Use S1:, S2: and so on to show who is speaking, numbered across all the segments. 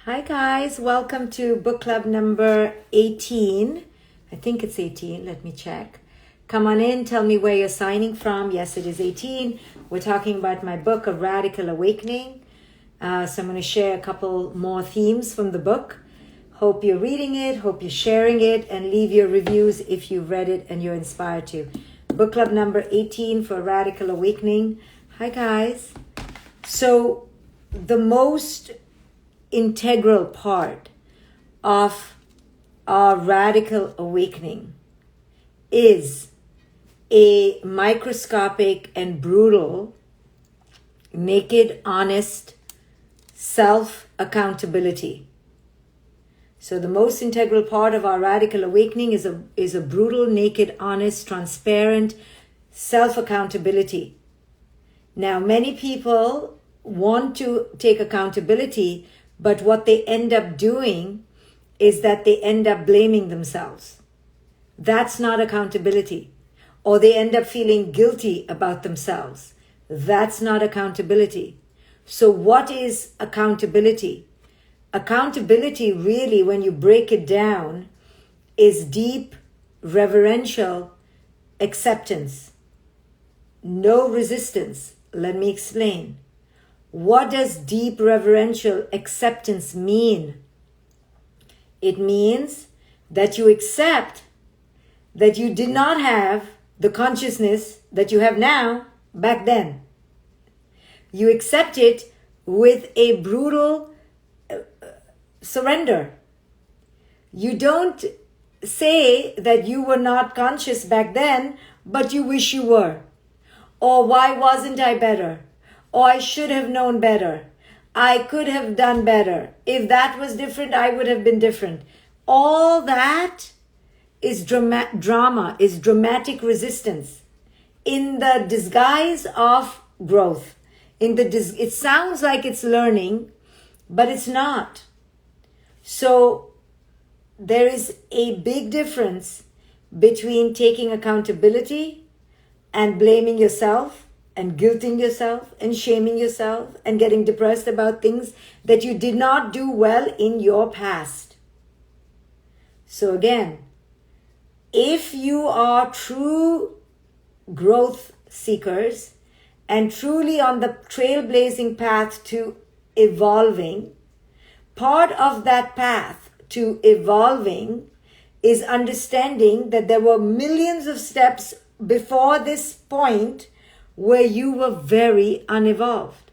S1: Hi guys, welcome to book club number 18. I think it's 18, let me check. Come on in, tell me where you're signing from. Yes, it is 18. We're talking about my book, A Radical Awakening. So I'm going to share a couple more themes from the book. Hope you're reading it, hope you're sharing it, and leave your reviews if you've read it and you're inspired to. Book club number 18 for Radical Awakening. Hi guys. So the most integral part of our radical awakening is a microscopic and brutal, naked, honest self-accountability. So the most integral part of our radical awakening is a brutal, naked, honest, transparent self-accountability. Now, many people want to take accountability, but what they end up doing is that they end up blaming themselves. That's not accountability. Or they end up feeling guilty about themselves. That's not accountability. So what is accountability? Accountability really, when you break it down, is deep, reverential acceptance. No resistance. Let me explain. What does deep reverential acceptance mean? It means that you accept that you did not have the consciousness that you have now back then. You accept it with a brutal surrender. You don't say that you were not conscious back then, but you wish you were. Or why wasn't I better? Or I should have known better. I could have done better. If that was different, I would have been different. All that is drama, is dramatic resistance in the disguise of growth. It sounds like it's learning, but it's not. So there is a big difference between taking accountability and blaming yourself and guilting yourself and shaming yourself and getting depressed about things that you did not do well in your past. So again, if you are true growth seekers and truly on the trailblazing path to evolving, part of that path to evolving is understanding that there were millions of steps before this point where you were very unevolved.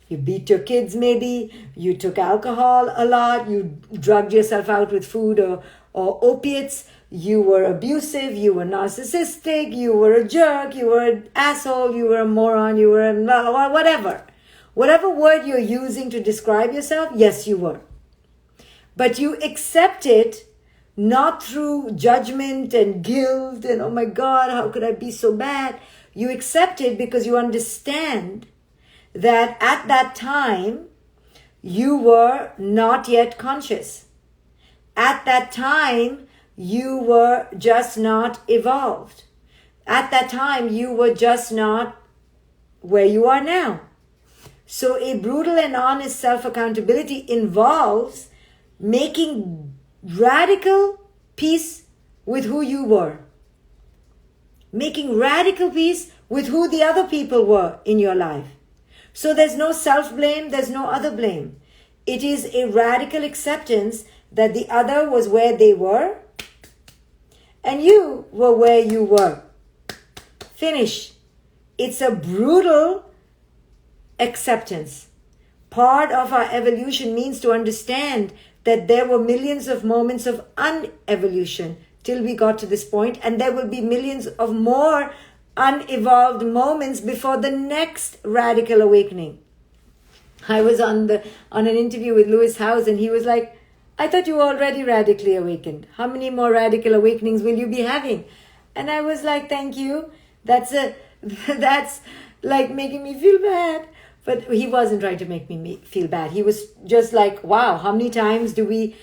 S1: You beat your kids maybe, you took alcohol a lot, you drugged yourself out with food or opiates, you were abusive, you were narcissistic, you were a jerk, you were an asshole, you were a moron, you were a whatever. Whatever word you're using to describe yourself, yes, you were. But you accept it not through judgment and guilt and, oh my God, how could I be so bad? You accept it because you understand that at that time, you were not yet conscious. At that time, you were just not evolved. At that time, you were just not where you are now. So a brutal and honest self-accountability involves making radical peace with who you were. Making radical peace with who the other people were in your life. So there's no self-blame, there's no other blame. It is a radical acceptance that the other was where they were and you were where you were. Finish. It's a brutal acceptance. Part of our evolution means to understand that there were millions of moments of unevolution till we got to this point, and there will be millions of more unevolved moments before the next radical awakening. I was on an interview with Lewis Howes, and he was like, I thought you were already radically awakened. How many more radical awakenings will you be having? And I was like, thank you. That's like making me feel bad. But he wasn't trying to make me feel bad. He was just like, wow, how many times do we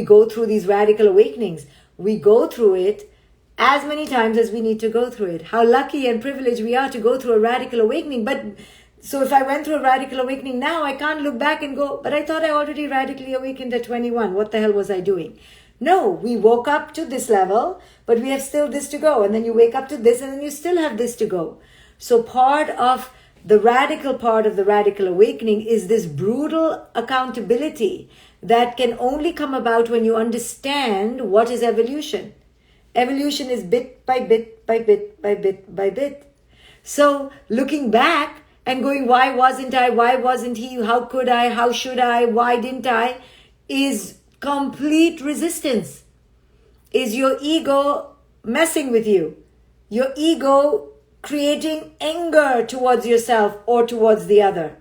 S1: go through these radical awakenings? We go through it as many times as we need to go through it. How lucky and privileged we are to go through a radical awakening. But So if I went through a radical awakening now, I can't look back and go, but I thought I already radically awakened at 21. What the hell was I doing? No, we woke up to this level, but we have still this to go. And then you wake up to this, and then you still have this to go. So part of the radical awakening is this brutal accountability that can only come about when you understand what is evolution. Evolution is bit by bit by bit by bit by bit. So looking back and going, why wasn't I? Why wasn't he? How could I? How should I? Why didn't I? Is complete resistance. Is your ego messing with you? Your ego creating anger towards yourself or towards the other.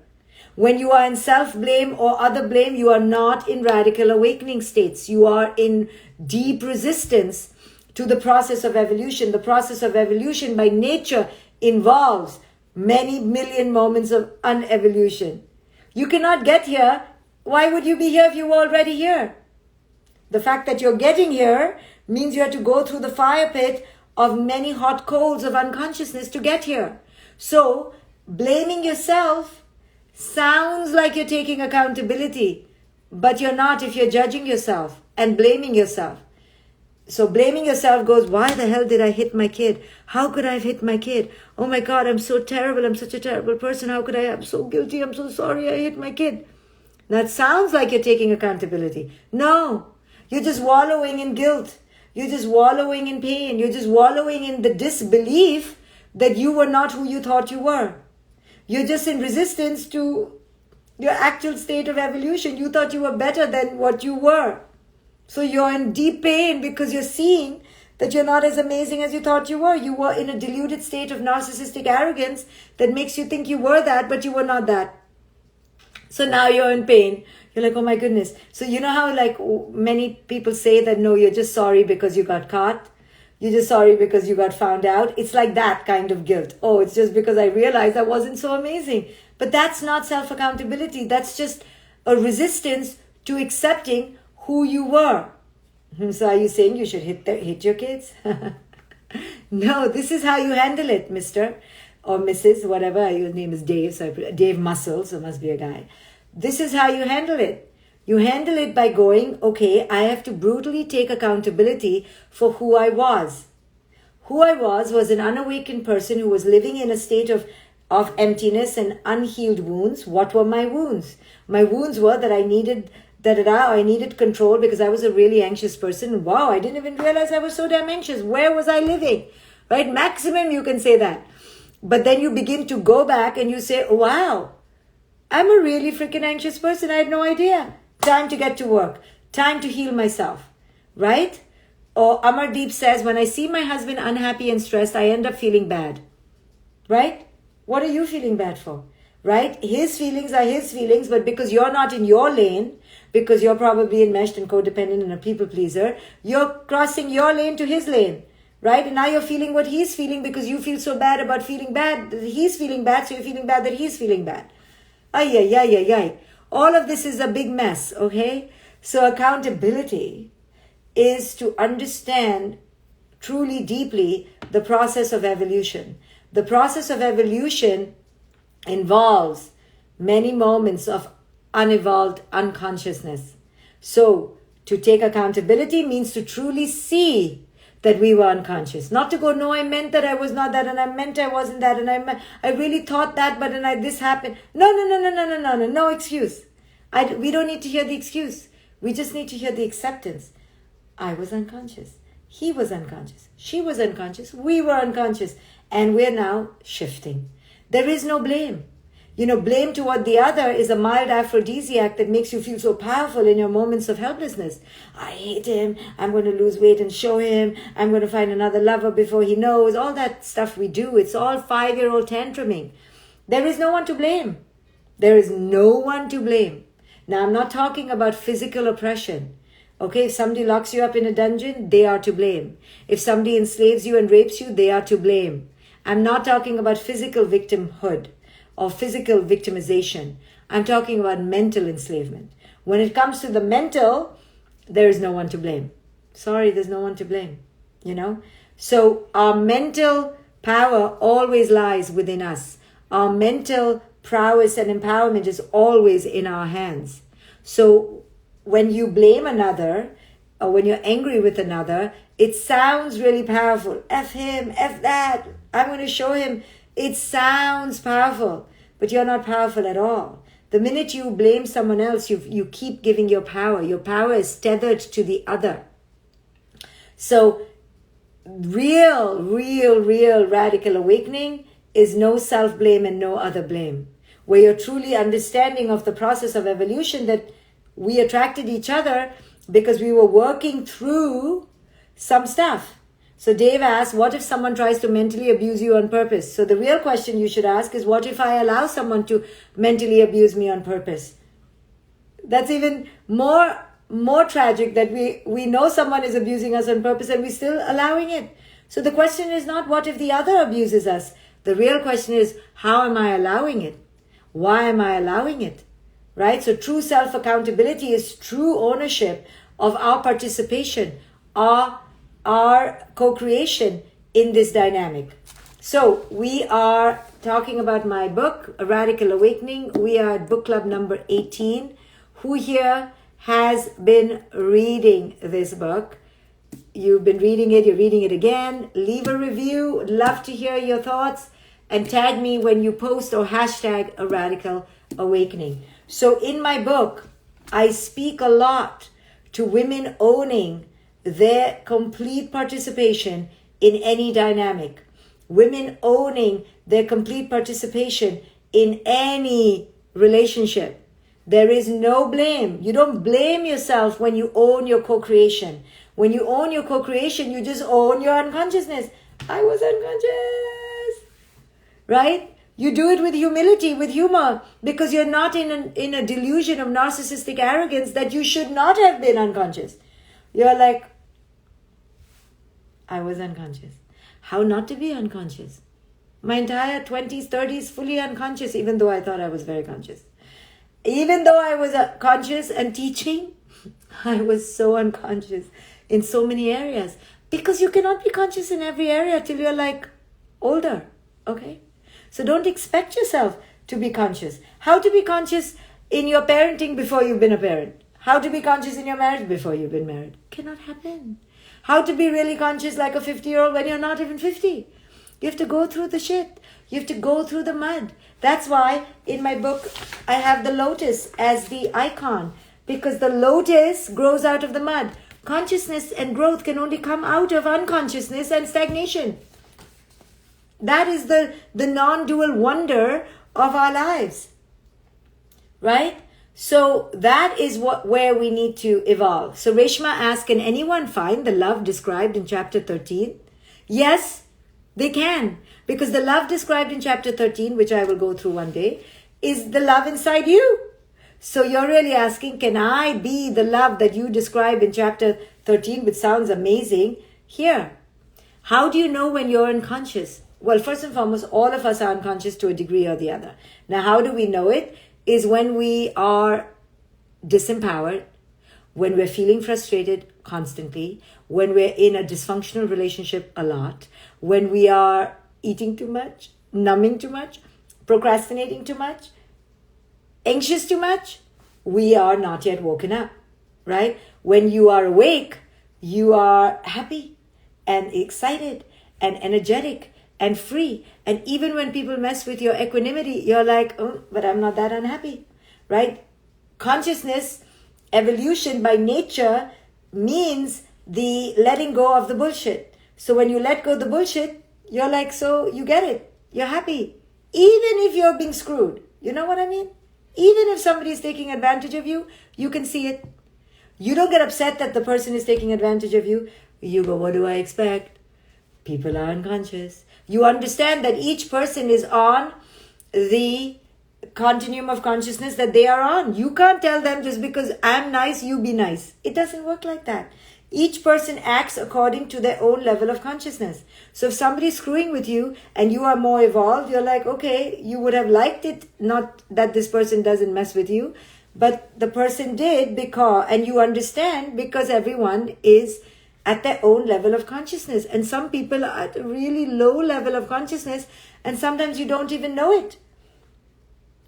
S1: When you are in self-blame or other blame, you are not in radical awakening states. You are in deep resistance to the process of evolution. The process of evolution by nature involves many million moments of unevolution. You cannot get here. Why would you be here if you were already here? The fact that you're getting here means you have to go through the fire pit of many hot coals of unconsciousness to get here. So, blaming yourself sounds like you're taking accountability, but you're not if you're judging yourself and blaming yourself. So blaming yourself goes, why the hell did I hit my kid? How could I have hit my kid? Oh my God, I'm so terrible. I'm such a terrible person. How could I? I'm so guilty. I'm so sorry I hit my kid. That sounds like you're taking accountability. No, you're just wallowing in guilt. You're just wallowing in pain. You're just wallowing in the disbelief that you were not who you thought you were. You're just in resistance to your actual state of evolution. You thought you were better than what you were. So you're in deep pain because you're seeing that you're not as amazing as you thought you were. You were in a deluded state of narcissistic arrogance that makes you think you were that, but you were not that. So now you're in pain. You're like, oh my goodness. So you know how like many people say that, no, you're just sorry because you got caught. You're just sorry because you got found out. It's like that kind of guilt. Oh, it's just because I realized I wasn't so amazing. But that's not self-accountability. That's just a resistance to accepting who you were. So are you saying you should hit your kids? No, this is how you handle it, Mr. or Mrs. whatever. Your name is Dave, so Dave Muscle, so it must be a guy. This is how you handle it. You handle it by going, okay, I have to brutally take accountability for who I was. Who I was an unawakened person who was living in a state of emptiness and unhealed wounds. What were my wounds? My wounds were that I needed I needed control because I was a really anxious person. Wow, I didn't even realize I was so damn anxious. Where was I living? Right? Maximum, you can say that. But then you begin to go back and you say, wow, I'm a really freaking anxious person. I had no idea. Time to get to work. Time to heal myself. Right? Or Amardeep says, when I see my husband unhappy and stressed, I end up feeling bad. Right? What are you feeling bad for? Right? His feelings are his feelings, but because you're not in your lane, because you're probably enmeshed and codependent and a people pleaser, you're crossing your lane to his lane. Right? And now you're feeling what he's feeling because you feel so bad about feeling bad that he's feeling bad, so you're feeling bad that he's feeling bad. Ay, ay, ay, ay, ay. All of this is a big mess, okay? So accountability is to understand truly deeply the process of evolution. The process of evolution involves many moments of unevolved unconsciousness. So to take accountability means to truly see that we were unconscious. Not to go, no, I meant that I was not that, and I meant I wasn't that, and I really thought that, but this happened. No excuse. We don't need to hear the excuse. We just need to hear the acceptance. I was unconscious. He was unconscious. She was unconscious. We were unconscious. And we're now shifting. There is no blame. Blame toward the other is a mild aphrodisiac that makes you feel so powerful in your moments of helplessness. I hate him. I'm going to lose weight and show him. I'm going to find another lover before he knows. All that stuff we do. It's all 5-year-old tantruming. There is no one to blame. There is no one to blame. Now, I'm not talking about physical oppression. Okay, if somebody locks you up in a dungeon, they are to blame. If somebody enslaves you and rapes you, they are to blame. I'm not talking about physical victimhood or physical victimization. I'm talking about mental enslavement. When it comes to the mental, there is no one to blame. Sorry, there's no one to blame. So our mental power always lies within us. Our mental prowess and empowerment is always in our hands. So when you blame another, or when you're angry with another, it sounds really powerful. F him, F that, I'm going to show him. It sounds powerful, but you're not powerful at all. The minute you blame someone else, you keep giving your power. Your power is tethered to the other. So real radical awakening is no self-blame and no other blame. Where you're truly understanding of the process of evolution, that we attracted each other because we were working through some stuff. So Dave asked, what if someone tries to mentally abuse you on purpose? So the real question you should ask is, what if I allow someone to mentally abuse me on purpose? That's even more tragic, that we know someone is abusing us on purpose and we're still allowing it. So the question is not what if the other abuses us. The real question is, how am I allowing it? Why am I allowing it? Right? So true self-accountability is true ownership of our participation, our co-creation in this dynamic. So we are talking about my book, A Radical Awakening. We are at book club number 18. Who here has been reading this book? You've been reading it, you're reading it again. Leave a review. Would love to hear your thoughts. And tag me when you post, or hashtag A Radical Awakening. So in my book, I speak a lot to women owning their complete participation in any dynamic. Women owning their complete participation in any relationship. There is no blame. You don't blame yourself when you own your co-creation. When you own your co-creation, you just own your unconsciousness. I was unconscious. Right? You do it with humility, with humor, because you're not in a delusion of narcissistic arrogance that you should not have been unconscious. You're like, I was unconscious. How not to be unconscious? My entire 20s, 30s, fully unconscious, even though I thought I was very conscious. Even though I was conscious and teaching, I was so unconscious in so many areas. Because you cannot be conscious in every area till you're like older, okay? So don't expect yourself to be conscious. How to be conscious in your parenting before you've been a parent? How to be conscious in your marriage before you've been married? Cannot happen. How to be really conscious like a 50-year-old when you're not even 50? You have to go through the shit. You have to go through the mud. That's why in my book, I have the lotus as the icon, because the lotus grows out of the mud. Consciousness and growth can only come out of unconsciousness and stagnation. That is the non-dual wonder of our lives. Right? So that is where we need to evolve. So Reshma asked, can anyone find the love described in chapter 13? Yes, they can. Because the love described in chapter 13, which I will go through one day, is the love inside you. So you're really asking, can I be the love that you describe in chapter 13, which sounds amazing, here? How do you know when you're unconscious? Well, first and foremost, all of us are unconscious to a degree or the other. Now, how do we know it? Is when we are disempowered, when we're feeling frustrated constantly, when we're in a dysfunctional relationship a lot, when we are eating too much, numbing too much, procrastinating too much, anxious too much, we are not yet woken up, right? When you are awake, you are happy and excited and energetic and free. And even when people mess with your equanimity, you're like, oh, but I'm not that unhappy, right? Consciousness, evolution by nature means the letting go of the bullshit. So when you let go of the bullshit, you're like, so you get it. You're happy. Even if you're being screwed. You know what I mean? Even if somebody is taking advantage of you, you can see it. You don't get upset that the person is taking advantage of you. You go, what do I expect? People are unconscious. You understand that each person is on the continuum of consciousness that they are on. You can't tell them just because I'm nice, you be nice. It doesn't work like that. Each person acts according to their own level of consciousness. So if somebody's screwing with you and you are more evolved, you're like, okay, you would have liked it, not that this person doesn't mess with you, but the person did because, and you understand because everyone is at their own level of consciousness. And some people are at a really low level of consciousness and sometimes you don't even know it.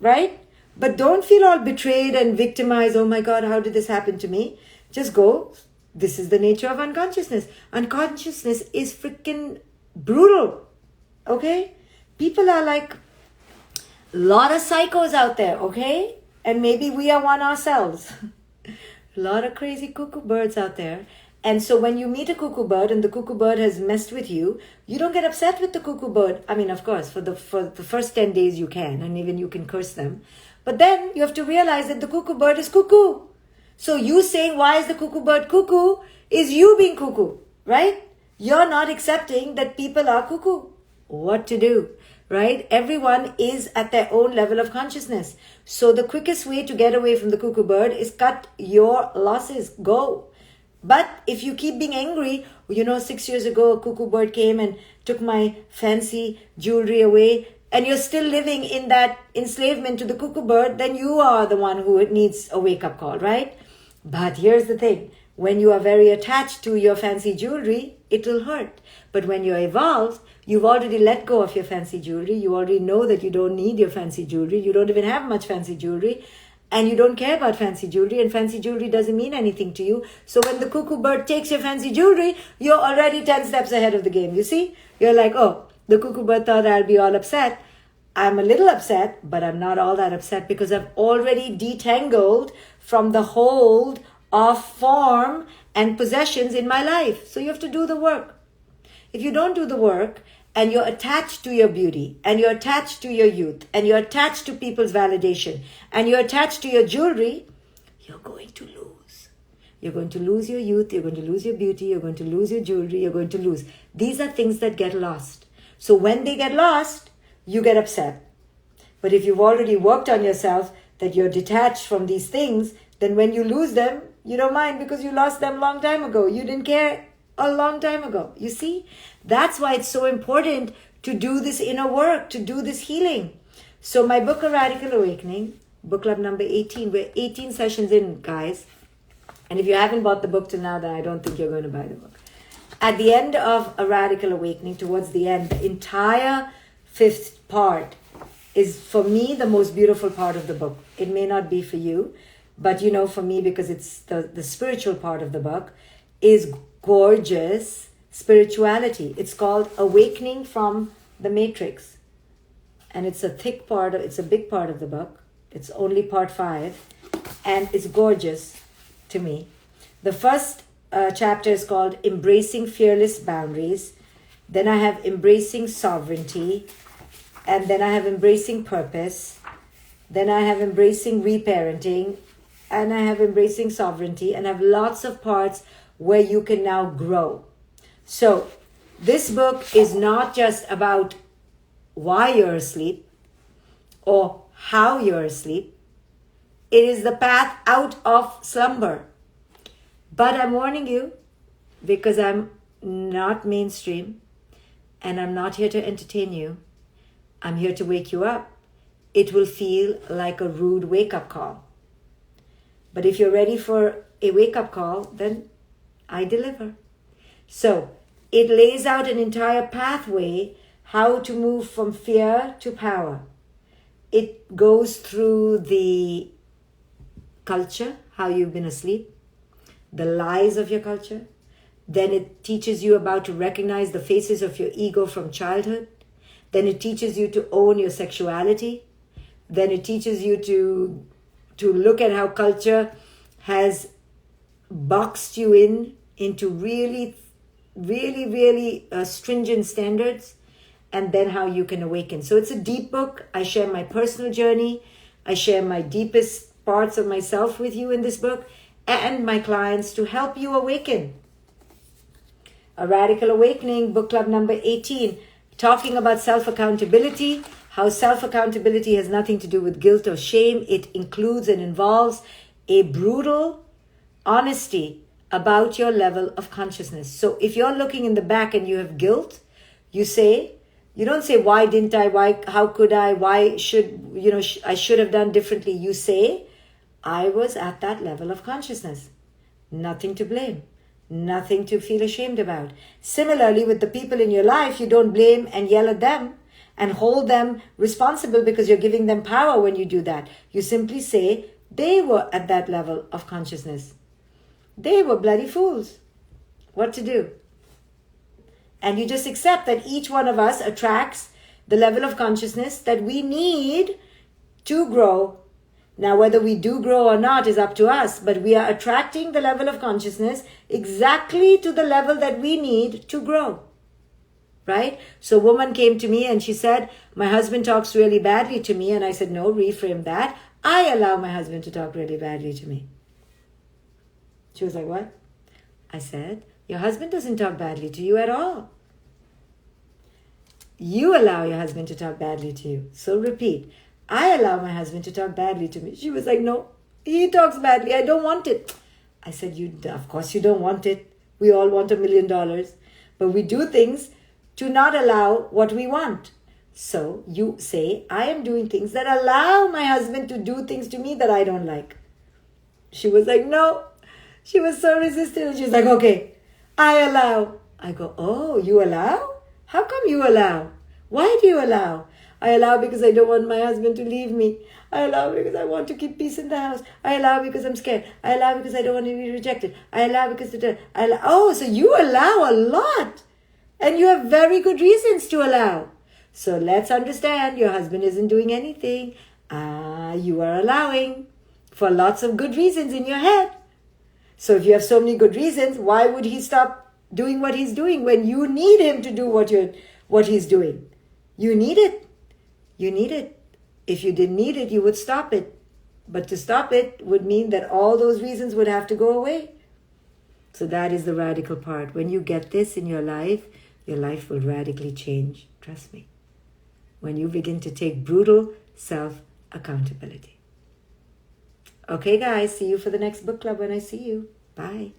S1: right? But don't feel all betrayed and victimized. Oh my God, how did this happen to me? Just go, this is the nature of unconsciousness. Unconsciousness is freaking brutal, okay? People are like, a lot of psychos out there, okay? And maybe we are one ourselves. A lot of crazy cuckoo birds out there. And so when you meet a cuckoo bird and the cuckoo bird has messed with you, you don't get upset with the cuckoo bird. I mean, of course, for the first 10 days you can, and even you can curse them. But then you have to realize that the cuckoo bird is cuckoo. So you saying, why is the cuckoo bird cuckoo, is you being cuckoo, right? You're not accepting that people are cuckoo. What to do, right? Everyone is at their own level of consciousness. So the quickest way to get away from the cuckoo bird is cut your losses. Go. But if you keep being angry, 6 years ago, a cuckoo bird came and took my fancy jewelry away, and you're still living in that enslavement to the cuckoo bird, then you are the one who needs a wake-up call, right? But here's the thing. When you are very attached to your fancy jewelry, it will hurt. But when you're evolved, you've already let go of your fancy jewelry. You already know that you don't need your fancy jewelry. You don't even have much fancy jewelry. And you don't care about fancy jewelry, and fancy jewelry doesn't mean anything to you. So when the cuckoo bird takes your fancy jewelry, you're already 10 steps ahead of the game. You see? You're like, oh, the cuckoo bird thought I'll be all upset. I'm a little upset, but I'm not all that upset because I've already detangled from the hold of form and possessions in my life. So you have to do the work. If you don't do the work, and you're attached to your beauty, and you're attached to your youth, and you're attached to people's validation, and you're attached to your jewelry, you're going to lose. You're going to lose your youth, you're going to lose your beauty, you're going to lose your jewelry, you're going to lose. These are things that get lost. So when they get lost, you get upset. But if you've already worked on yourself, that you're detached from these things, then when you lose them, you don't mind because you lost them a long time ago. You didn't care a long time ago. You see? That's why it's so important to do this inner work, to do this healing. So my book, A Radical Awakening, book club number 18, we're 18 sessions in, guys. And if you haven't bought the book till now, then I don't think you're going to buy the book. At the end of A Radical Awakening, towards the end, the entire 5th part is, for me, the most beautiful part of the book. It may not be for you, but for me, because it's the spiritual part of the book, is gorgeous spirituality. It's called Awakening from the Matrix. And it's a big part of the book. It's only part 5. And it's gorgeous to me. The first chapter is called Embracing Fearless Boundaries. Then I have Embracing Sovereignty. And then I have Embracing Purpose. Then I have Embracing Reparenting. And I have Embracing Sovereignty. And I have lots of parts where you can now grow. So this book is not just about why you're asleep or how you're asleep. It is the path out of slumber. But I'm warning you, because I'm not mainstream and I'm not here to entertain you. I'm here to wake you up. It will feel like a rude wake-up call. But if you're ready for a wake-up call, then I deliver. So it lays out an entire pathway how to move from fear to power. It goes through the culture, how you've been asleep, the lies of your culture. Then it teaches you about to recognize the faces of your ego from childhood. Then it teaches you to own your sexuality. Then it teaches you to look at how culture has boxed you into really stringent standards, and then how you can awaken. So it's a deep book. I share my personal journey. I share my deepest parts of myself with you in this book and my clients to help you awaken. A Radical Awakening, book club number 18, talking about self-accountability, how self-accountability has nothing to do with guilt or shame. It includes and involves a brutal honesty about your level of consciousness. So if you're looking in the back and you have guilt, you don't say, why didn't I, why, how could I, why should, I should have done differently. You say, I was at that level of consciousness. Nothing to blame. Nothing to feel ashamed about. Similarly, with the people in your life, you don't blame and yell at them and hold them responsible because you're giving them power when you do that. You simply say, they were at that level of consciousness. They were bloody fools. What to do? And you just accept that each one of us attracts the level of consciousness that we need to grow. Now, whether we do grow or not is up to us, but we are attracting the level of consciousness exactly to the level that we need to grow. Right? So a woman came to me and she said, my husband talks really badly to me. And I said, no, reframe that. I allow my husband to talk really badly to me. She was like, what? I said, your husband doesn't talk badly to you at all. You allow your husband to talk badly to you. So repeat, I allow my husband to talk badly to me. She was like, no, he talks badly. I don't want it. I said, of course you don't want it. We all want $1 million. But we do things to not allow what we want. So you say, I am doing things that allow my husband to do things to me that I don't like. She was like, no. She was so resistant. And she's like, okay, I allow. I go, oh, you allow? How come you allow? Why do you allow? I allow because I don't want my husband to leave me. I allow because I want to keep peace in the house. I allow because I'm scared. I allow because I don't want to be rejected. I allow because I allow. Oh, so you allow a lot. And you have very good reasons to allow. So let's understand your husband isn't doing anything. You are allowing for lots of good reasons in your head. So if you have so many good reasons, why would he stop doing what he's doing when you need him to do what he's doing? You need it. You need it. If you didn't need it, you would stop it. But to stop it would mean that all those reasons would have to go away. So that is the radical part. When you get this in your life will radically change. Trust me. When you begin to take brutal self-accountability. Okay, guys, see you for the next book club when I see you. Bye.